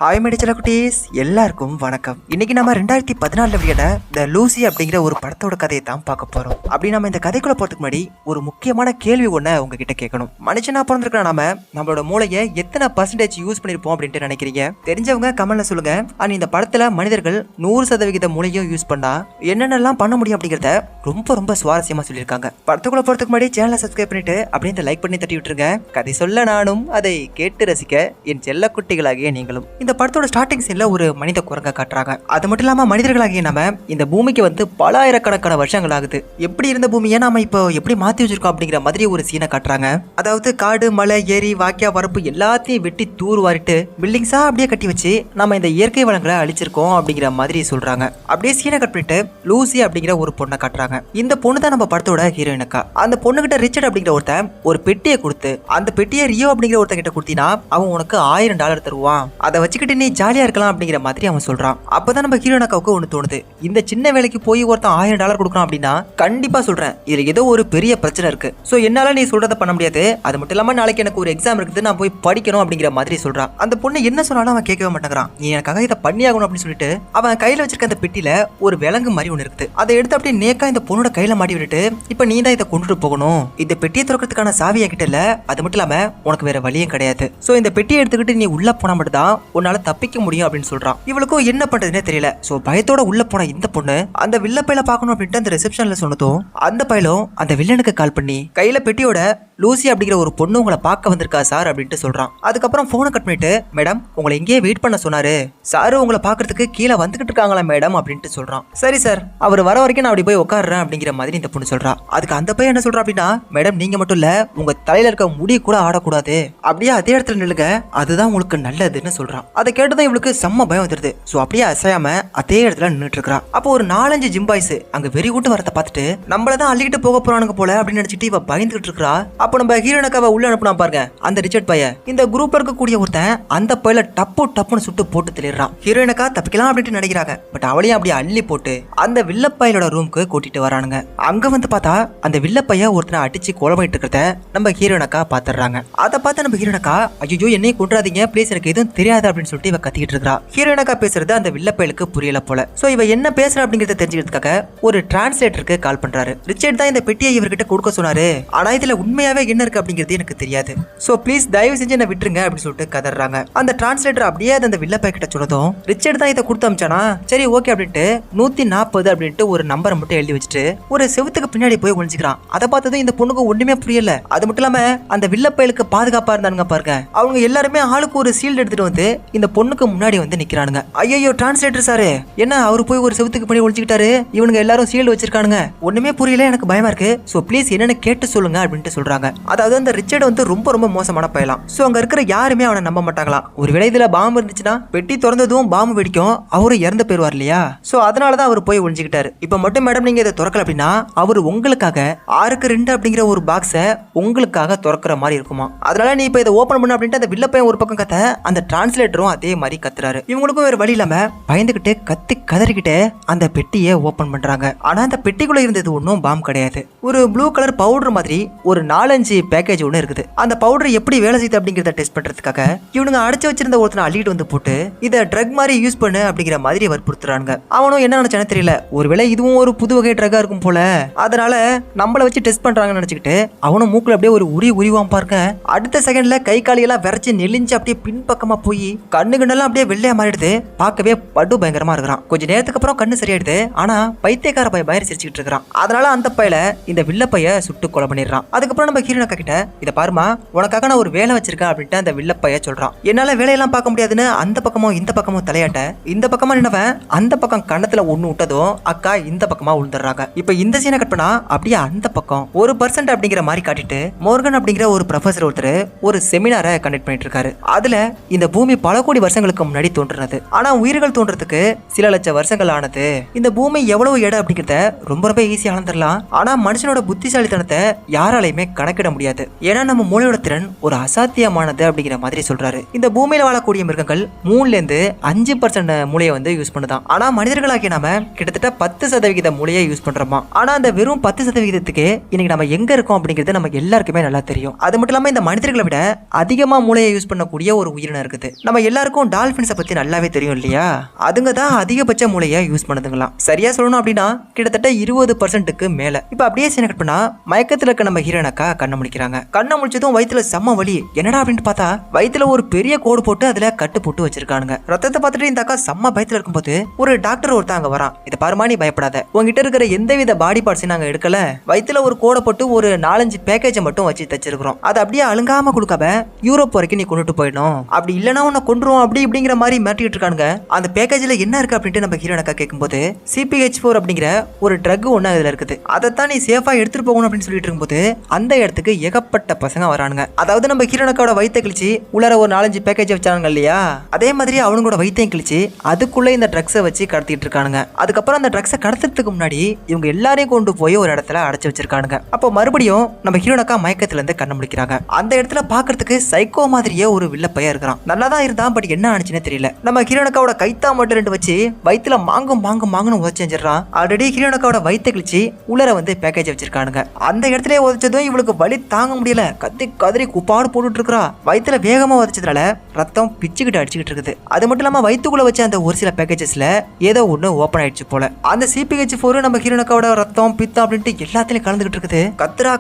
Hi மெடிச்சல குட்டீஸ், எல்லாருக்கும் வணக்கம். இன்னைக்கு நம்ம 2014 வெளியான த லூசி அப்படிங்கிற ஒரு படத்தோட கதையை தான் பார்க்க போறோம். அப்படி நம்ம இந்த கதைக்குள்ள போறதுக்கு முன்னாடி ஒரு முக்கியமான கேள்வி ஒண்ணு உங்ககிட்ட கேட்கணும். மனுஷனா பிறந்திருக்கிற நம்மளோட மூளையை எத்தனை % யூஸ் பண்ணிருப்போம் அப்படின்ட்டு நினைக்கிறீங்க? தெரிஞ்சவங்க கமெண்ட்ல சொல்லுங்க. ஆனா இந்த படத்துல மனிதர்கள் 100% மூளையும் யூஸ் பண்ணா என்னென்னலாம் பண்ண முடியும் அப்படிங்கறத ரொம்ப சுவாரஸ்யமா சொல்லியிருக்காங்க. படத்துக்குள்ள போறதுக்கு முன்னாடி சேனலை சப்ஸ்கிரைப் பண்ணிட்டு அப்படியே இந்த லைக் பண்ணி தட்டி விட்டுருங்க. கதை சொல்ல நானும், அதை கேட்டு ரசிக்க என் செல்ல குட்டிகளாகிய நீங்களும். இந்த படத்தோட ஸ்டார்டிங் சீன்ல ஒரு மனித குரங்க காட்டுறாங்க. அது மட்டும் இல்லாம மனிதர்களாகிய நம்ம இந்த பூமிக்கு வந்து பல ஆயிரக்கணக்கான வருஷங்கள் ஆகுது. எப்படி இருந்த பூமியை நாம இப்போ எப்படி மாத்தி வச்சிருக்கோம் அப்படிங்கிற மாதிரி ஒரு சீனை காட்டுறாங்க. அதாவது காடு, மலை, ஏரி, வாக்கியா, வரப்பு எல்லாத்தையும் வெட்டி தூர் வாரிட்டு பில்டிங்ஸா அப்படியே கட்டி வச்சு நம்ம இந்த இயற்கை வளங்களை அழிச்சிருக்கோம் அப்படிங்கிற மாதிரி சொல்றாங்க. அப்படியே சீனை கட் பண்ணிட்டு லூசி அப்படிங்கிற ஒரு பொண்ணை காட்டுறாங்க. இந்த பொண்ணு தான் நம்ம படத்தோட ஹீரோயினுக்கா. அந்த பொண்ணு கிட்ட ரிச்சர்ட் அப்படிங்கிற ஒருத்தன் ஒரு பெட்டியை கொடுத்து, அந்த பெட்டியை ரியோ அப்படிங்கிற ஒருத்தன் கிட்ட கொடுத்தீங்கன்னா அவன் உனக்கு $1000 தருவான், அதை வச்சுக்கிட்டு நீ ஜாலியா இருக்கலாம் அப்படிங்கிற மாதிரி அவன் சொல்றான். அப்பதான் நம்ம ஹீரோயினுக்காவுக்கு ஒண்ணு தோணுது, இந்த சின்ன வேலைக்கு போய் ஒருத்தன் $1000 கொடுக்குறான் அப்படின்னா கண்டிப்பா சொல்றேன் இதுல ஏதோ ஒரு பெரிய பிரச்சனை இருக்கு. சோ என்னால நீ சொல்றத பண்ண முடியாது, அது மட்டும் இல்லாம நாளைக்கு எனக்கு ஒரு எக்ஸாம் இருக்குது, நான் போய் படிக்கணும் அப்படிங்கிற மாதிரி சொல்றான். அந்த பொண்ணு என்ன சொன்னாலும் அவன் கேட்கவே மாட்டேங்கிறான். நீ எனக்காக இதை பண்ணி ஆகணும் அப்படின்னு சொல்லிட்டு அவன் கையில வச்சிருக்க அந்த பெட்டியில ஒரு விலங்கு மாதிரி ஒண்ணு இருக்குது. அதை எடுத்து அப்படியே நேக்கா இந்த பொண்ணோட கையில மாட்டி விட்டுட்டு, இப்ப நீ தான் இதை கொண்டுட்டு போகணும், இந்த பெட்டியை திறக்கிறதுக்கான சாவியா கிட்ட இல்ல, அது மட்டும் இல்லாம உனக்கு வேற வழியும் கிடையாது. சோ இந்த பெட்டியை எடுத்துக்கிட்டு நீ உள்ள போனா மட்டும் தான் உன்னால தப்பிக்க முடியும் அப்படின்னு சொல்றான். இவளுக்கும் என்ன பண்றதுன்னே தெரியல. சோ பயத்தோட உள்ள போன இந்த பொண்ணு அந்த வில்ல பையில பாக்கணும் அப்படின்ட்டு அந்த ரிசப்ஷன்ல சொன்னதும் அந்த பையலும் அந்த வில்லனுக்கு கால் பண்ணி கையில பெட்டியோட லூசி அப்படிங்கிற ஒரு பொண்ணு உங்களை பார்க்க வந்திருக்கா சார் அப்படின்ட்டு சொல்றான். அதுக்கப்புறம் போனை கட் பண்ணிட்டு, மேடம் உங்களை இங்கேயே வெயிட் பண்ண சொன்னாரு, சாரு உங்களை பாக்குறதுக்கு கீழே வந்துகிட்டு இருக்காங்களா மேடம் அப்படின்ட்டு சொல்றான். சரி சார், அவர் வர வரைக்கும் நான் அப்படி போய் உட்காடுறேன் அப்படிங்கிற மாதிரி இந்த பொண்ணு சொல்றா. அதுக்கு அந்த பையன் என்ன சொல்றா அப்படின்னா, மேடம் நீங்க மட்டும் இல்ல, உங்க தலையில இருக்க முடி கூட ஆடக்கூடாது, அப்படியே அதே இடத்துல நில்லுங்க, அதுதான் உங்களுக்கு நல்லதுன்னு சொல்றான். அதை கேட்டுதான் இவளுக்கு செம்ம பயம் வந்துருது. சோ அப்படியே அசையாம அதே இடத்துல நின்றுட்டு இருக்கா. அப்போ ஒரு 4-5 ஜிம் பாய்ஸ் அங்க வெறி கூட்டு வரத பார்த்துட்டு நம்மளதான் அள்ளிக்கிட்டு போக போறானுங்க போல அப்படின்னு நினைச்சிட்டு இவ பயந்துகிட்டு இருக்கா. அப்ப நம்ம ஹீரோனுக்காவை உள்ள அனுப்புனா பாருங்க அந்த ரிச்சர்ட் பையன், இந்த குரூப்ல இருக்கக்கூடிய ஒருத்தன் அந்த பையில டப்புன்னு சுட்டு போட்டு தெளிறான். ஹீரோயினுக்கா தப்பிக்கலாம் அப்படின்ட்டு நினைக்கிறாங்க. பட் அவளையும் அப்படியே அள்ளி போட்டு அந்த வில்லப்பையலோட ரூமுக்கு கூட்டிட்டு வரானுங்க. அங்க வந்து பார்த்தா அந்த வில்லப்பைய ஒருத்தனை அடிச்சு கொலை பண்ணிட்டு இருக்கிறத நம்ம ஹீரோயினுக்கா பாத்துறாங்க. அதை பார்த்து நம்ம ஹீரோனுக்கா, ஐயோ என்னையும் கொன்றாதீங்க ப்ளீஸ், எனக்கு எதுவும் தெரியாது அப்படின்னு சொல்லிட்டு இவ கத்திக்கிட்டு இருக்கா. ஹீரோயினுக்கா பேசுறது அந்த வில்லப்பையலுக்கு புரியல போல. சோ இவ என்ன பேசுற அப்படிங்கறத தெரிஞ்சுக்கிறதுக்காக ஒரு டிரான்ஸ்லேட்டருக்கு கால் பண்றாரு. ரிச்சர்ட் தான் இந்த பெட்டியை இவர்கிட்ட கொடுக்க சொன்னாரு, ஆனா இதுல உண்மையாவே என்ன இருக்கு அப்படிங்கிறது எனக்கு தெரியாது, சோ ப்ளீஸ் தயவு செஞ்சு என்ன விட்டுருங்க அப்படின்னு சொல்லிட்டு கதறாங்க. அந்த டிரான்ஸ்லேட்டர் அப்படியே அந்த வில்லப்பை கிட்ட சொன்னதும் ரிச்சர்ட் தான் இதை கொடுத்து அமிச்சானா, சரி ஓகே அப்படின்ட்டு 140 அப்படின்ட்டு ஒரு நம்பரை மட்டும் எழுதி வச்சுட்டு ஒரு செவுத்துக்கு பின்னாடி போய் ஒளிஞ்சுக்கிறான். அதை பார்த்ததும் இந்த பொண்ணுக்கு ஒண்ணுமே புரியல. அது மட்டும் இல்லாம அந்த வில்லப்பையலுக்கு பாதுகாப்பா இருந்தானுங்க பாருங்க, அவங்க எல்லாருமே ஆளுக்கு ஒரு சீல்டு எடுத்துட்டு வந்து இந்த பொண்ணுக்கு முன்னாடி வந்து நிக்கிறானுங்க. ஐயோ டிரான்ஸ்லேட்டர் சாரு, என்ன அவரு போய் ஒரு செவுத்துக்கு பின்னாடி ஒளிஞ்சுக்கிட்டாரு, இவனுங்க எல்லாரும் சீல்டு வச்சிருக்கானுங்க, ஒண்ணுமே புரியல, எனக்கு பயமா இருக்கு, சோ ப்ளீஸ் என்னன்னு கேட்டு சொல்லுங்க அப்படின்ட்டு சொல்றாங்க. அதாவது அந்த ரிச்சர்ட் வந்து ரொம்ப மோசமான பயலாம். சோ அங்க இருக்கிற யாருமே அவனை நம்ப மாட்டாங்களாம். ஒருவேளை இதுல பாம்பு இருந்துச்சுன்னா பெட்டி திறந்ததும் பாம்பு வெடிக்கும், அவரு இறந்து போயிருவார் இல்லையா, சோ அதனாலதான் அவர் போய் ஒளிஞ்சுக்கிட்டாரு. இப்ப மட்டும் மேடம் நீங்க இதை திறக்கல அப்படின்னா அவர் உங்களுக்காக 6x2 அப்படிங்கிற ஒரு பாக்ஸ உங்களுக்காக திறக்கிற மாதிரி இருக்குமா, அதனால நீ இப்ப இதை ஓபன் பண்ண அப்படின்ட்டு அந்த வில்லப்பையன் ஒரு பக்கம் கத்த, அந்த டிரான்ஸ்லேட்டரும் அதே மாதிரி கத்துறாரு. இவங்களுக்கும் வேற வழி இல்லாம பயந்துகிட்டு கத்தி கதறிக்கிட்டு அந்த பெட்டியை ஓபன் பண்றாங்க. ஆனா அந்த பெட்டிக்குள்ள இருந்தது ஒன்னும் பாம்பு கிடையாது, ஒரு ப்ளூ கலர் பவுடர் மாதிரி ஒரு 4-5 பேக்கேஜ் ஒன்று இருக்குது. அந்த பவுடர் எப்படி வேலை செய்யுது அப்படிங்கறத டெஸ்ட் பண்றதுக்காக இவனுங்க அடைச்சு வச்சிருந்த ஒருத்தனை அள்ளிட்டு வந்து போட்டு இதை ட்ரக் மாதிரி யூஸ் பண்ணு அப்படிங்கிற மாதிரி வற்புறுத்துறாங்க. அவனும் என்ன நினைச்சானு தெரியல, ஒருவேளை இதுவும் ஒரு புது வகை ட்ரக்கா இருக்கும் போல, அதனால நம்மள வச்சு டெஸ்ட் பண்றாங்கன்னு நினைச்சுக்கிட்டு அவனும் மூக்குல அப்படியே ஒரு உரிவான் பாருங்க. அடுத்த செகண்ட்ல கை காலியெல்லாம் விரைச்சு நெளிஞ்சு அப்படியே பின்பக்கமா போய் கண்ணு கண்ணெல்லாம் அப்படியே வெள்ளையா மாறிடுது. பார்க்கவே படு பயங்கரமா இருக்கிறான். கொஞ்ச நேரத்துக்கு அப்புறம் கண்ணு சரியாயிடுது. ஆனா பைத்தியக்கார பய சிரிச்சுக்கிட்டு இருக்கிறான். அதனால அந்த பையில இந்த வில்லப்பைய சுட்டு கொலை பண்ணிடுறான். அதுக்கப்புறம் நம்ம ஹீரோயினுக்கா கிட்ட, இதை பாருமா உனக்காக நான் ஒரு வேலை வச்சிருக்கேன் அப்படின்ட்டு அந்த வில்லப்பைய சொல்றான். என்னால வேலையெல்லாம் பார்க்க முடியாதுன்னு அந்த பக்கமும் இந்த பக்கமும் தலையாட்ட, இந்த பக்கமா நின்னவன் அந்த பக்கம் கண்ணத்துல ஒண்ணு விட்டதும் அக்கா இந்த பக்கமா விழுந்துடுறாங்க. இப்ப இந்த சீனை கட் பண்ணா அப்படியே அந்த பக்கம் 1% அப்படிங்கிற மாதிரி காட்டிட்டு மோர்கன் அப்படிங்கிற ஒரு ப்ரொஃபசர் ஒருத்தர் ஒரு செமினாரை கண்டக்ட் பண்ணிட்டு இருக்காரு. அதுல இந்த பூமி பல கோடி வருஷங்களுக்கு முன்னாடி தோன்றுனது, ஆனா உயிர்கள் தோன்றதுக்கு சில லட்சம் வருஷங்கள் ஆனது. இந்த பூமி எவ்வளவு எடை அப்படிங்கிறத ரொம்ப ஈஸியா அளந்துடலாம், ஆனா மனுஷனோட புத்திசாலித்தனத்தை யாராலையுமே கணக்கிட முடியாது, ஏன்னா நம்ம மூளையோட திறன் ஒரு அசாத்தியமானது அப்படிங்கிற மாதிரி சொல்றாரு. இந்த பூமியில வாழக்கூடிய மிருகங்கள் 3-5% மூளையை வந்து யூஸ் பண்ணுதான், ஆனா மனிதர்களாகிய நாம கிட்டத்தட்ட 10% மூளையை யூஸ் பண்றோமா. ஆனா அந்த வெறும் 10%க்கு இன்னைக்கு நம்ம எங்க இருக்கோம் அப்படிங்கிறது நமக்கு எல்லாருக்குமே நல்லா தெரியும். அது மட்டும் இல்லாம இந்த மனிதர்களை விட அதிகமா மூளையை யூஸ் பண்ணக்கூடிய ஒரு உயிரினம் இருக்குது. நம்ம எல்லாருக்கும் டால்பின்ஸை பத்தி நல்லாவே தெரியும் இல்லையா? அதுங்க தான் அதிகபட்ச மூளையை யூஸ் பண்ணுதுங்களாம். சரியா சொல்லணும் அப்படின்னா கிட்டத்தட்ட 20%க்கு மேல. இப்ப அப்படியே சீனை கட் பண்ணா மயக்கத்துல இருக்க நம்ம ஹீரோனக்கா கண்ணை முடிக்கிறாங்க. கண்ணை முடிச்சதும் வயித்துல செம்ம வலி. என்னடா அப்படின்னு பார்த்தா வயித்துல ஒரு பெரிய கோடு போட்டு அதுல கட்டு போட்டு வச்சிருக்கானுங்க. ரத்தத்தை பார்த்துட்டு இந்த அக்கா செம்ம பயத்துல இருக்கும்போது ஒரு டாக்டர் ஒருத்தன் அங்க வரான். இதை பாருமா, நீ பயப்படாத, உங்ககிட்ட இருக்கிற எந்தவித பாடி பார்ட்ஸையும் நாங்க எடுக்கல, வயித்துல ஒரு கோடை போட்டு ஒரு 4-5 பேக்கேஜை மட்டும் வச்சு தச்சிருக்கிறோம், அதை அப்படியே அழுங்காம கொடுக்காம யூரோப் வரைக்கும் நீ கொண்டுட்டு போயிடணும், அப்படி இல்லைன்னா உன்னை கொண்டுரும் அப்படி இப்படிங்கிற மாதிரி மிரட்டிட்டு இருக்கானுங்க. அந்த பேக்கேஜ்ல என்ன இருக்கு அப்படின்ட்டு நம்ம ஹீரோனக்கா கேட்கும்போது CPH4 அப்படிங்கிற ஒரு ட்ரக் ஒன்று அதுல இருக்குது, அதைத்தான் நீ சேஃபா எடுத்துட்டு போகணும் அப்படின்னு சொல்லிட்டு இருக்கும்போது அந்த இடத்துக்கு ஏகப்பட்ட பசங்க வரானுங்க. அதாவது நம்ம ஹீரோனக்காவோட வயித்தை கிழிச்சு உள்ளார ஒரு 4-5 பேக்கேஜ் வச்சானுங்க இல்லையா, அதே மாதிரி அவனுங்களோட வயித்தையும் கிழிச்சு அதுக்குள்ள இந்த ட்ரக்ஸை வச்சு கடத்திட்டு இருக்கானுங்க. அதுக்கப்புறம் அந்த ட்ரக்ஸை கடத்துறதுக்கு முன்னாடி இவங்க எல்லாரையும் கொண்டு போய் ஒரு இடத்துல அடைச்சு வச்சிருக்கானுங்க. அப்போ மறுபடியும் நம்ம ஹீரோனக்கா மயக்கத்துல இருந்து கண்ண முடிக்கிறாங்க. அந்த இடத்துல பாக்குறதுக்கு சைக்கோ மாதிரியே ஒரு வில்ல பையன் இருக்கிறான். நல்லா தான் இருந்தான், பட் என்ன ஆனிச்சுன்னு தெரியல. நம்ம ஹீரோனக்காவோட கைத்தா மட்டும் 2 வச்சு வயித்துல மாங்குன்னு உதச்சு செஞ்சிடறான். ஆல்ரெடி ஹீரோனக்காவோட வயித்தை கிழிச்சு உள்ளர வந்து பேக்கேஜ் வச்சிருக்கானுங்க. அந்த இடத்துல உதச்சதும் இவளுக்கு வலி தாங்க முடியல, கத்தி கதறி குப்பாடு போட்டுட்டு இருக்கா. வயித்துல வேகமா உதச்சதுனால ரத்தம் பிச்சுக்கிட்டு அடிச்சுக்கிட்டு இருக்குது. அது மட்டும் இல்லாம வயிற்றுக்குள்ள வச்ச அந்த ஒரு சில பேக்கேஜஸ்ல ஏதோ ஒண்ணு ஓபன் ஆயிடுச்சு போல. அந்த CPH4 நம்ம ஹீரோனக்காவோட ரத்தம் பித்தம் அப்படின்ட்டு எல்லாத்திலையும் கலந்துகிட்டு இருக்குது.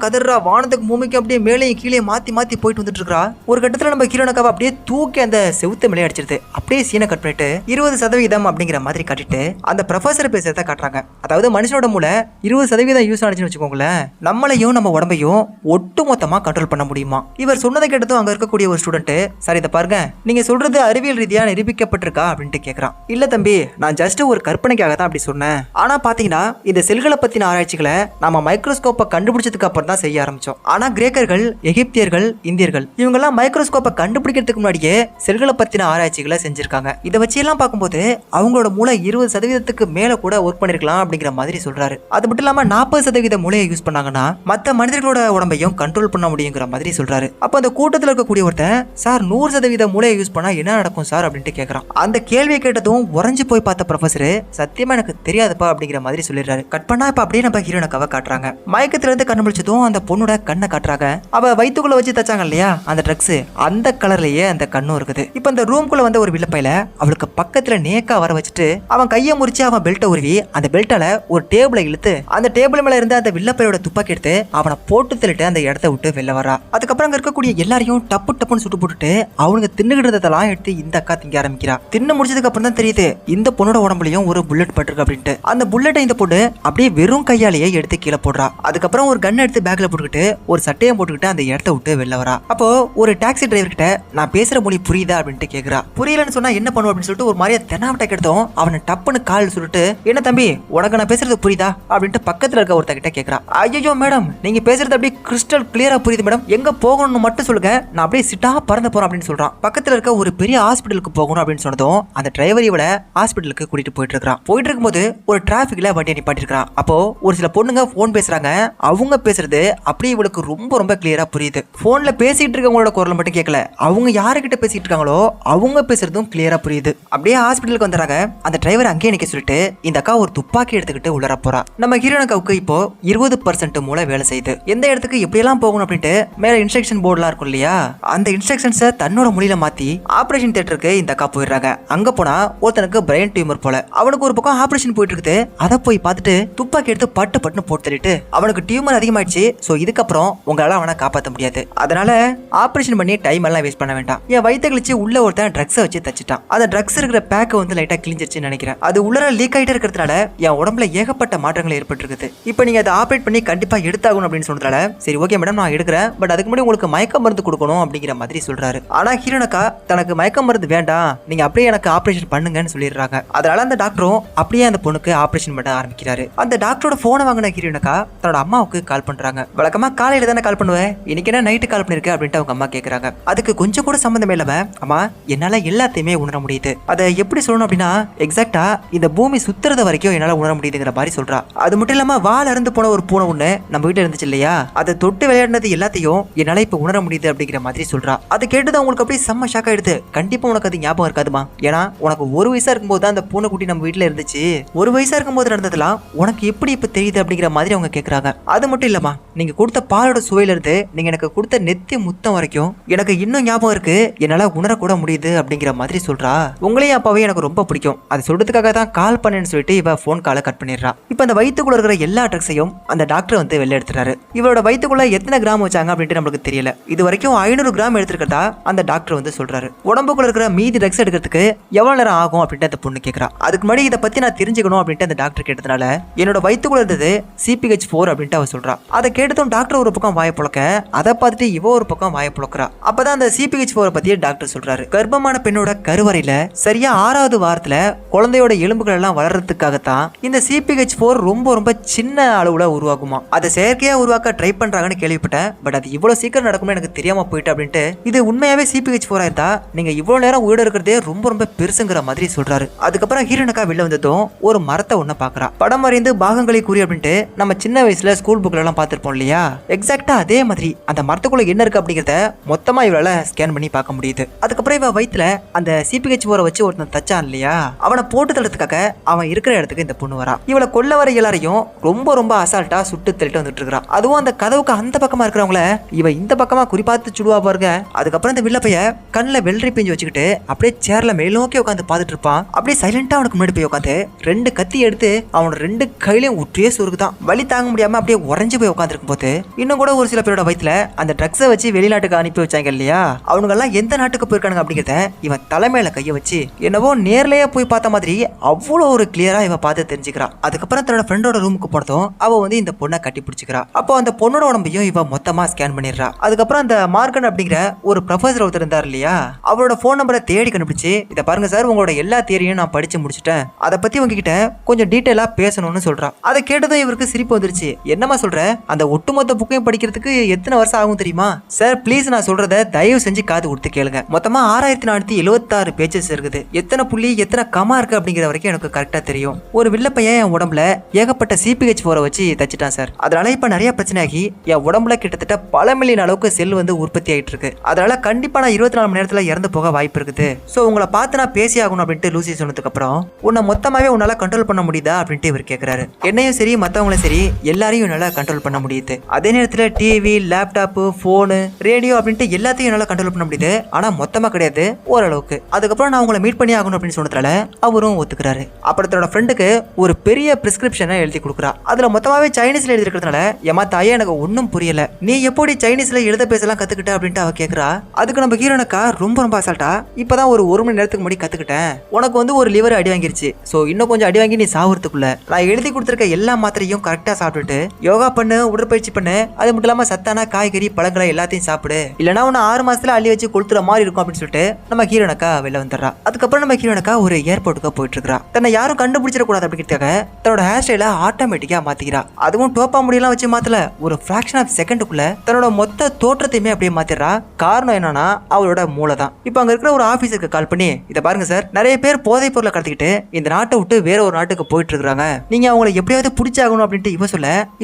கதறா வானத்துக்கு பூமிக்கு அப்படியே மேலேயும் கீழே மாத்தி போயிட்டு வந்துட்டு இருக்கா. ஒரு கட்டத்துல நம்ம ஹீரோனக்காவை அப்படியே தூக்கி அந்த செவுத்த மேலே அடிச்சிருது. அப்படியே சீனை கட் பண்ணிட்டு 20% அப்படிங்கிற மாதிரி காட்டிட்டு அந்த ப்ரொஃபசர் பேசுறத காட்டுறாங்க. அதாவது மனுஷனோட மூளை 20% யூஸ் ஆனிச்சுன்னு வச்சுக்கோங்களேன், நம்மளையும் நம்ம உடம்பையும் ஒட்டு மொத்தமா கண்ட்ரோல் பண்ண முடியுமா. இவர் சொன்னதை கேட்டதும் அங்க இருக்கக்கூடிய ஒரு ஸ்டூடெண்ட், சார் இதை பாருங்க, நீங்க சொல்றது அறிவியல் ரீதியா நிரூபிக்கப்பட்டிருக்கா அப்படின்ட்டு கேட்கறான். இல்ல தம்பி, நான் ஜஸ்ட் ஒரு கற்பனைக்காக தான் அப்படி சொன்னேன். ஆனா பாத்தீங்கன்னா இந்த செல்களை பத்தின ஆராய்ச்சிகளை நம்ம மைக்ரோஸ்கோப்பை கண்டுபிடிச்சதுக்கு அப்புறம் தான் செய்ய ஆரம்பிச்சோம். ஆனா கிரேக்கர்கள், எகிப்தியர்கள், இந்தியர்கள் இவங்கெல்லாம் மைக்ரோஸ்கோப்பை கண்டுபிடிக்கிறதுக்கு முன்னாடியே செல்களை பத்தின ஆராய்ச்சிகளை செஞ்சிருக்காங்க. இதை வச்சு எல்லாம் பார்க்கும்போது அவங்களோட மூளை 20%க்கு மேல கூட ஒர்க் பண்ணிருக்கலாம் அப்படிங்கிற மாதிரி சொல்றாரு. அது மட்டும் இல்லாம 40% மூளையை யூஸ் பண்ணாங்கன்னா மத்த மனிதர்களோட உடம்பையும் கண்ட்ரோல் பண்ண முடியுங்கிற மாதிரி சொல்றாரு. அப்ப அந்த கூட்டத்தில் இருக்கக்கூடிய ஒருத்தன், சார் 100% மூளையை யூஸ் பண்ணா என்ன நடக்கும் சார் அப்படின்ட்டு கேட்கறான். அந்த கேள்வியை கேட்டதும் உறைஞ்சு போய் பார்த்த ப்ரொஃபசர், சத்தியமா எனக்கு தெரியாதுப்பா அப்படிங்கிற மாதிரி சொல்லிடுறாரு. கட் பண்ணா இப்ப அப்படியே நம்ம ஹீரோனக்காவை காட்டுறாங்க. மயக்கத்துல இருந்து கண்டுபிடிச்சதும் அந்த பொண்ணோட கண்ணை காட்டுறாங்க. அவ வயிற்றுக்குள்ள வச்சு தச்சாங்க இல்லையா அந்த ட்ரக்ஸ், அந்த கலர்லயே அந்த கண்ணும் இருக்குது. இப்ப அந்த ரூம்குள்ள வந்த ஒரு வில்லப்பையில அவளுக்கு பக்கத்துல நேக்கா வர வச்சுட்டு அவன் கையை முறிச்சு அவன் பெல்ட்டை உருவி அந்த பெல்ட்டால ஒரு டேபிளை இழுத்து அந்த டேபிள் மேல இருந்த அந்த வில்லப்பையோட துப்பாக்கி எடுத்து அவனை போட்டு தள்ளிட்டு அந்த இடத்த விட்டு வெளில வரா. அதுக்கப்புறம் அங்க இருக்கக்கூடிய எல்லாரையும் டப்புன்னு சுட்டு போட்டுட்டு அவனுக்கு தின்னுகிட்டதெல்லாம் எடுத்து இந்த அக்கா திங்க ஆரம்பிக்கிறா. தின்னு முடிச்சதுக்கு அப்புறம் தான் தெரியுது இந்த பொண்ணோட உடம்புலயும் ஒரு புல்லட் பட்டிருக்கு அப்படின்ட்டு. அந்த புல்லட்டை இந்த பொண்ணு அப்படியே வெறும் கையாலேயே எடுத்து கீழே போடுறா. அதுக்கப்புறம் ஒரு கன் எடுத்து பேக்ல போட்டுக்கிட்டு ஒரு சட்டையை போட்டுக்கிட்டு அந்த இடத்த விட்டு வெளில வரா. அப்போ ஒரு டாக்ஸி டிரைவர் கிட்ட, நான் பேசுற மொழி புரியுதா அப்படின்ட்டு கேக்குறா. புரியலன்னு சொன்னா என்ன பண்ணுவோம் அப்படின்னு சொல்லிட்டு ஒரு மாதிரியா தென்னாவட்டை எடுத்தோம் அவனை டப்புன்னு கால் சொல்லிட்டு, என்ன தம்பி உனக்கு நான் பேசுறது புரியுதா அப்படின்ட்டு பக்கத்துல இருக்க ஒருத்த கிட்ட கேக்குறா. ஐயோ மேடம், நீங்க பேசுறது அப்படியே கிறிஸ்டல் கிளியரா புரியுது மேடம், எங்க போகணும்னு மட்டும் சொல்லுங்க, நான் அப்படியே சிட்டா பறந்து போறேன் அப்படின்னு சொல்றான். பக்கத்துல இருக்க ஒரு பெரிய ஹாஸ்பிட்டலுக்கு போகணும் அப்படின்னு சொன்னதும் அந்த டிரைவர் இவளை ஹாஸ்பிட்டலுக்கு கூட்டிட்டு போயிட்டு இருக்கான். போயிட்டு இருக்கும்போது ஒரு டிராபிக்ல வண்டியை நிப்பாட்டி இருக்கான். அப்போ ஒரு சில பொண்ணுங்க போன் பேசுறாங்க. அவங்க பேசுறது அப்படியே இவளுக்கு ரொம்ப கிளியரா புரியுது. போன்ல பேசிட்டு இருக்கவங்களோட குரல் மட்டும் கேட்கல, அவங்க யாருக்கிட்ட பேசிட்டு இருக்காங்களோ அவங்க பேசுறதும் கிளியரா புரியுது. அப்படியே ஹாஸ்பிட்டலுக்கு வந்துறாங்க. அந்த டிரைவர் அங்கேயே நிக்க சொல்லிட்டு இந்த அக்கா ஒரு துப்பாக்கி எடுத்துக்கிட்டு உள்ளர போறா. நம்ம ஹீரோனக்காவுக்கு இப்போ 20% மூளை வேலை செய்யுது. எந்த இடத்துக்கு எப்படி எல்லாம் போகணும் அப்படின்ட்டு மேல இன்ஸ்ட்ரக்ஷன் போர்டுலாம் இருக்கும் இல்லையா, அந்த இன்ஸ்ட்ரக்ஷன்ஸை தன்னோட மொழியில மாத்தி ஆபரேஷன் தியேட்டருக்கு இந்த அக்கா போயிடுறாங்க. அங்க போனா ஒருத்தனுக்கு பிரெயின் டியூமர் போல, அவனுக்கு ஒரு பக்கம் ஆபரேஷன் போயிட்டு இருக்குது. அதை போய் பார்த்துட்டு துப்பாக்கி எடுத்து பட்டுன்னு போட்டு தள்ளிட்டு, அவனுக்கு டியூமர் அதிகமாயிடுச்சு, சோ இதுக்கப்புறம் உங்களால அவனை காப்பாற்ற முடியாது, அதனால ஆபரேஷன் பண்ணி டைம் எல்லாம் வேஸ்ட் பண்ண வேண்டாம். என் வயிற்று கழிச்சு உள்ள ஒருத்தன் ட்ரக்ஸை வச்சு தச்சிட்டான். அந்த ட்ரக்ஸ் இருக்கிற பேக்கை வந்து லைட்டா கிழிஞ்சிருச்சுன்னு நினைக்கிறேன். அது உள்ள லீக் ஆயிட்டே இருக்கிறதுனால என் உடம்புல ஏகப்பட்ட மாற்றங்கள் ஏற்பட்டிருக்குது. இப்போ நீங்க அதை ஆப்ரேட் பண்ணி கண்டிப்பா எடுத்தாகணும் அப்படின்னு சொன்னதால, சரி ஓகே மேடம் நான் எடுக்கிறேன், பட் அதுக்கு முன்னாடி உங்களுக்கு மயக்க மருந்து கொடுக்கணும் அப்படிங்கிற மாதிரி சொல்றாரு. ஆனா ஹீரோனக்கா தனக்கு மயக்க மருந்து வேண்டாம், நீங்க அப்படியே எனக்கு ஆபரேஷன் பண்ணுங்கன்னு சொல்லிடுறாங்க. அதனால அந்த டாக்டரும் அப்படியே அந்த பொண்ணுக்கு ஆபரேஷன் பண்ண ஆரம்பிக்கிறாரு. அந்த டாக்டரோட போனை வாங்கின ஹீரோனக்கா தன்னோட அம்மாவுக்கு கால் பண்றாங்க. வழக்கமா காலையில தானே கால் பண்ணுவேன், இன்னைக்கு என்ன நைட்டு கால் பண்ணிருக்க அப்படின்ட்டு அவங்க அம்மா கேட்கறாங்க. அதுக்கு கொஞ்சம் கூட சம்பந்தமே இல்லாம, அம்மா என்னால எல்லாத்தையுமே உணர முடியுது, அதை எப்படி சொல்லணும் அப்படின்னா எக்ஸாக்டா இந்த பூமி சுத்துறது வரைக்கும் என்னால உணர முடியுதுங்கிற மாதிரி சொல்றா. அது மட்டும் இல்லாம வால் அறுந்து போன ஒரு பூனை ஒண்ணு நம்ம வீட்டுல இருந்துச்சு இல்லையா, அதை தொட்டு விளையாடினது எல்லாத்தையும் என்னால இப்ப உணர முடியுது அப்படிங்கிற மாதிரி சொல்றா. அதை கேட்டுதான் உங்களுக்கு அப்படியே செம்ம ஷாக் ஆயிடுது. கண்டிப்பா உனக்கு அது ஞாபகம் இருக்காதுமா, ஏன்னா உனக்கு 1 வயசா இருக்கும்போது தான் அந்த பூனைக்குட்டி நம்ம வீட்டுல இருந்துச்சு, 1 வயசா இருக்கும்போது நடந்ததெல்லாம் உனக்கு எப்படி இப்ப தெரியுது அப்படிங்கிற மாதிரி அவங்க கேட்கறாங்க. அது மட்டும் இல்லமா, நீங்க கொடுத்த பாலோட சுவையில இருந்து நீங்க எனக்கு கொடுத்த நெத்தி முத்தம் வரைக்கும் எனக்கு இன்னும் ஞாபகம் இருக்கு, என்னால உணரக்கூட முடியுது அப்படிங்கிற மாதிரி சொல்றா. உங்களையும் அப்பாவே எனக்கு ரொம்ப பிடிக்கும், அது சொல்றதுக்காக தான் கால் பண்ணேன்னு சொல்லிட்டு இவ போன் காலை கட் பண்ணிடுறா. இப்ப அந்த வயிற்றுக்குள்ள இருக்கிற எல்லா ட்ரக்ஸையும் அந்த டாக்டர் வந்து வெளில எடுத்துறாரு. இவரோட வயிற்றுக்குள்ள எத்தனை கிராம் வச்சாங்க அப்படின்ட்டு நம்மளுக்கு தெரியல. இது வரைக்கும் 500 கிராம் எடுத்துருக்கதா அந்த டாக்டர் வந்து சொல்றாரு. உடம்புக்குள்ள இருக்கிற மீதி ட்ரக்ஸ் எடுக்கிறதுக்கு எவ்வளவு நேரம் ஆகும் அப்படின்ட்டு அந்த பொண்ணு கேட்கறா. அதுக்கு முன்னாடி இதை பத்தி நான் தெரிஞ்சுக்கணும் அப்படின்ட்டு அந்த டாக்டர் கேட்டதுனால என்னோட வயிற்றுக்குள்ள இருந்தது CPH4 அப்படின்ட்டு அவ சொல்றா. அதை கேட்டதும் டாக்டர் ஒரு பக்கம் வாயை புழக்க, அதை பார்த்துட்டு இவ ஒரு பக்கம் வாயை புழக்கிறா. அப்பதான் அந்த CPH4 பத்தியே டாக்டர் சொல்றாரு. கர்ப்பமான பெண்ணோட கருவறையில சரியா 6வது வாரத்துல குழந்தையோட எலும்புகள் எல்லாம் வளர்றதுக்காகத்தான் இந்த CPH4 ரொம்ப ரொம்ப சின்ன அளவுல உருவாகுமா. அதை செயற்கையா உருவாக்க ட்ரை பண்றாங்கன்னு கேள்விப்பட்டேன். பட் அது இவ்வளவு சீக்கிரம் நடக்கும்னு எனக்கு தெரியாம போயிட்டு அப்படின்ட்டு, இது உண்மையாவே CPH4 இருந்தா நீங்க இவ்வளவு நேரம் உயிரோட இருக்கிறதே ரொம்ப ரொம்ப பெருசுங்கிற மாதிரி சொல்றாரு. அதுக்கப்புறம் ஹீரோனக்கா வெளில வந்ததும் ஒரு மரத்தை ஒண்ணு பாக்குறா. படம் வரைந்து பாகங்களை கூறி அப்படின்ட்டு நம்ம சின்ன வயசுல ஸ்கூல் புக்ல எல்லாம் பார்த்திருப்போம் இல்லையா, எக்ஸாக்டா அதே மாதிரி அந்த மரத்துக்குள்ள என்ன இருக்கு அப்படிங்கறத மொத்தமா இவளால ஸ்கேன் பண்ணி பார்க்க முடியுது. அதுக்கப்புறம் இவ வயித்துல அந்த CPH4 வச்சு ஒருத்தன் தச்சான் இல்லையா, அவனை போட்டு தள்ளதுக்காக அவன் இருக்கிற இடத்துக்கு இந்த பொண்ணு வரா. இவளை கொல்ல வர எல்லாரையும் ரொம்ப ரொம்ப அசால்ட்டா சுட்டு தள்ளிட்டு வந்துட்டு இருக்கா. அதுவும் அந்த கதவுக்கு அந்த பக்கமா இருக்கிறவங்கள இவ இந்த பக்கமா குறிப்பாத்து சுடுவா பாருங்க. அதுக்கப்புறம் இந்த வில்லப்பைய கண்ணில் வெள்ளரி பிஞ்சு வச்சுக்கிட்டு அப்படியே சேர்ல மேலோக்கி உட்காந்து பார்த்துட்டு இருப்பான். அப்படியே சைலண்டா அவனுக்கு முன்னாடி போய் உட்காந்து 2 கத்தி எடுத்து அவனோட 2 கையிலையும் உற்றியே சொருக்குதான். வலி தாங்க முடியாம அப்படியே உறைஞ்சு போய் உட்காந்துருக்கும் போது இன்னும் கூட ஒரு சில பேரோட வயிற்றுல அந்த ட்ரக்ஸை வச்சு வெளிநாட்டுக்கு அனுப்பி வச்சாங்க இல்லையா, அவங்க எல்லாம் எந்த நாட்டுக்கு போயிருக்காங்க அப்படிங்கிறத இவன் தலைமையில கைய வச்சு என்னவோ நேர்லயே போய் பார்த்த மாதிரி அவ்வளோ ஒரு கிளியரா இவ பார்த்து தெரிஞ்சுக்கிறா. அதுக்கப்புறம் தன்னோட ஃப்ரெண்டோட ரூமுக்கு போனதும் அவ வந்து இந்த பொண்ணை கட்டி பிடிச்சிக்கிறா. அப்போ அந்த பொண்ணோட உடம்பையும் இவ மொத்தமா ஸ்கேன் பண்ணிடுறா. அதுக்கப்புறம் அந்த மார்கன் அப்படிங்கிற ஒரு ப்ரொஃபசர் ஒருத்தர் இருந்தார் இல்லையா, அவரோட போன் நம்பரை தேடி கண்டுபிடிச்சு, இதை பாருங்க சார், உங்களோட எல்லா தியரியும் நான் படிச்சு முடிச்சிட்டேன், அதை பத்தி உங்ககிட்ட கொஞ்சம் டீட்டெயிலா பேசணும்னு சொல்றா. அதை கேட்டதும் இவருக்கு சிரிப்பு வந்துருச்சு. என்னமா சொல்ற, அந்த ஒட்டுமொத்த புக்கையும் படிக்கிறதுக்கு எத்தனை வருஷம் ஆகும் தெரியுமா? சார் ப்ளீஸ், நான் சொல்றத தயவு செஞ்சு காது கொடுத்து கேளுங்க. மொத்தமா 6476 பேஜஸ் இருக்குது. எத்தனை புள்ளி எத்தனை கமா இருக்கு அப்படிங்கிற வரைக்கும் எனக்கு கரெக்டா தெரியும். ஒரு வில்லப்பையன் என் உடம்புல ஏகப்பட்ட CPH4 வச்சு தச்சிட்டான் சார். அதனால இப்ப நிறைய பிரச்சனை ஆகி என் உடம்புல கிட்டத்தட்ட பல மில்லியன் அளவுக்கு செல் வந்து உற்பத்தி ஆயிட்டு இருக்கு. அதனால கண்டிப்பா நான் 24 மணி நேரத்துல இறந்து போக வாய்ப்பு இருக்குது. சோ உங்களை பார்த்து நான் பேசி ஆகணும் அப்படின்ட்டு லூசி சொன்னதுக்கு அப்புறம், உன்னை மொத்தமாவே உன்னால கண்ட்ரோல் பண்ண முடியுதா அப்படின்ட்டு இவர் கேட்கிறாரு. என்னையும் சரி மத்தவங்களும் சரி எல்லாரையும் என்னால கண்ட்ரோல் பண்ண முடியுது. அதே நேரத்துல டிவி, லேப்டாப், போனு, ரேடியோ அப்படின்ட்டு எல்லாத்தையும் என்னால கண்ட்ரோல் பண்ண முடியுது. ஆனா மொத்தமா கிடையாது, ஓரளவுக்கு. அதுக்கப்புறம் நான் உங்களை மீட் பண்ணி ஆகணும் அப்படின்னு சொன்னதால அவரும் ஒத்துக்கிறாரு. அப்புறம் தன்னோட ஃப்ரெண்டுக்கு ஒரு பெரிய பிரிஸ்கிரிப்ஷனை எழுதி கொடுக்குறா. அதுல மொத்தமாவே சைனீஸ்ல எழுதி இருக்கிறதுனால ஏமா தாயே எனக்கு ஒன்னும் புரியல, நீ எப்படி சைனீஸ்ல எழுத பேசலாம் கத்துக்கிட்ட அப்படின்ட்டு அவ கேக்குறா. அதுக்கு நம்ம ஹீரோனக்கா ரொம்ப ரொம்ப அசால்ட்டா, இப்பதான் ஒரு மணி நேரத்துக்கு முன்னாடி கத்துக்கிட்டேன், உனக்கு வந்து ஒரு லிவர் அடி வாங்கிருச்சு, சோ இன்னும் கொஞ்சம் அடி வாங்கி நீ சாவுறதுக்குள்ள நான் எழுதி கொடுத்துருக்க எல்லா மாத்திரையும் கரெக்டா சாப்பிட்டுட்டு யோகா பண்ணு, உடற்பயிற்சி பண்ணு, அது மட்டும் இல்லாம சத்தான காய்கறி பழங்களை எல்லாத்தையும் சாப்பிடு, இல்லைன்னா உன்னை 6 மாசத்துல அள்ளி வச்சு கொளுத்துற மாதிரி இருக்கும் அப்படின்னு சொல்லிட்டு நம்ம ஹீரோனக்கா வெளில வந்துடுறா. அதுக்கப்புறம் நம்ம ஹீரோனக்கா ஒரு ஏர்போர்ட்டுக்கு போயிட்டு இருக்கா. தன்னை யாரும் கண்டுபிடிச்சிட கூடாது அப்படிங்கிறதுக்காக தன்னோட ஹேர் ஸ்டைல ஆட்டோமேட்டிக்கா மாத்திக்கிறா. அதுவும் டோப்பா முடியெல்லாம் வச்சு மாத்தல, ஒரு ஃபிராக்ஷன் ஆஃப் செகண்டுக்குள்ள தன்னோட மொத்த தோற்றத்தையுமே அப்படியே மாத்திடுறா. காரணம் என்னன்னா அவளோட மூளை தான். இப்போ அங்க இருக்கிற ஒரு ஆபீஸருக்கு கால் பண்ணி, இதை பாருங்க சார், நிறைய பேர் போதைப் பொருளை கடத்திக்கிட்டு இந்த நாட்டை விட்டு வேற ஒரு நாட்டுக்கு போயிட்டு இருக்காங்க, நீங்க அவங்களை எப்படியாவது பிடிச்சாகணும் அப்படின்ட்டு